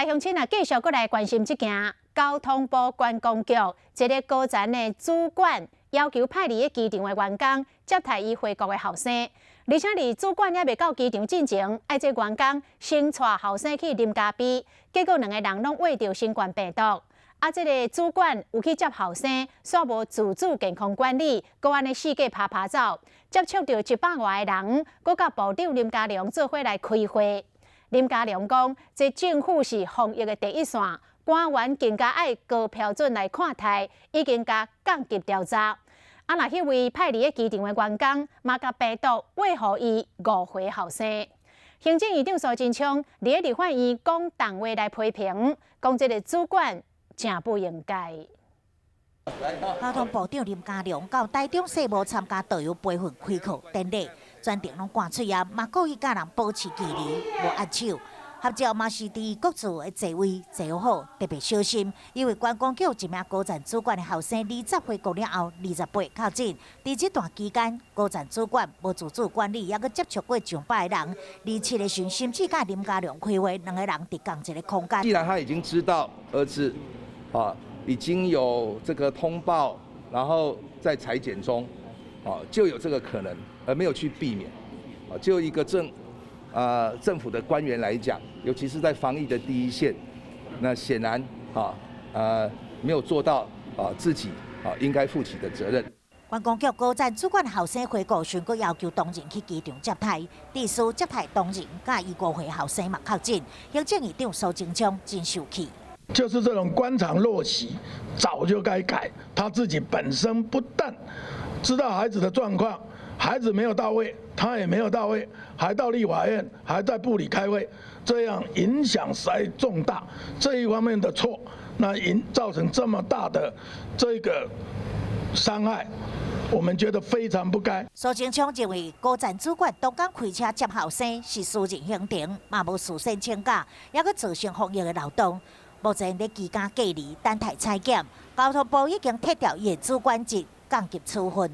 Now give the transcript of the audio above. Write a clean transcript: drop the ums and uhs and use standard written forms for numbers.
乡亲啊，继续过来关心这件交通部观光局一个高层的主管要求派离的机场的员工接待伊回国的后生，而且伫主管还未到机场进前，爱这员工先带后生去啉咖啡，结果两个人拢胃着新冠病毒。这个主管有去接后生，煞无自主健康管理，搁安尼四界爬走，接触到100外个人，搁甲部长林佳龙做伙来开会。林佳龙讲，这政府是防疫的第一线，官员更加爱高标准来看待，已经加降级调查。若迄位派离的机场的员工，嘛甲病毒喂互伊误会后生。行政院长苏贞昌伫立法院讲重话来批评，讲这个主管真不应该。交通部长林佳龙到台中世贸参加导游培训开课典礼，全程拢挂嘴啊，嘛故意甲人保持距离，无握手。合照嘛是伫各自的座位坐好，特别小心，因为观光局一名高层主管的后生20回国了后，28确诊。伫这段期间，高层主管无自主管理，也佮接触过上百个人。27个旬，甚至甲林佳龙开会，两个人伫同一个空间。既然他已经知道儿子已经有这个通报，然后在裁剪中，就有这个可能，而没有去避免，就一个政府的官员来讲，尤其是在防疫的第一线，那显然没有做到自己应该负起的责任。观光局高层主管后生回国时，佮要求当人去机场接待，地司接待当人，甲伊5岁后生嘛确诊，行政院长苏贞昌真受气。就是这种官场陋习，早就该改。他自己本身不但知道孩子的状况，孩子没有到位，他也没有到位，还到立法院，还在部里开会，这样影响实在重大。这一方面的错，那造成这么大的这个伤害，我们觉得非常不该。苏贞昌认为，高层主管当天开车接后生是私人行程，嘛无事先请假，也佮造成防疫的漏洞。目前在居家隔离等待采检，交通部已经撤掉伊的主管职，降级处分。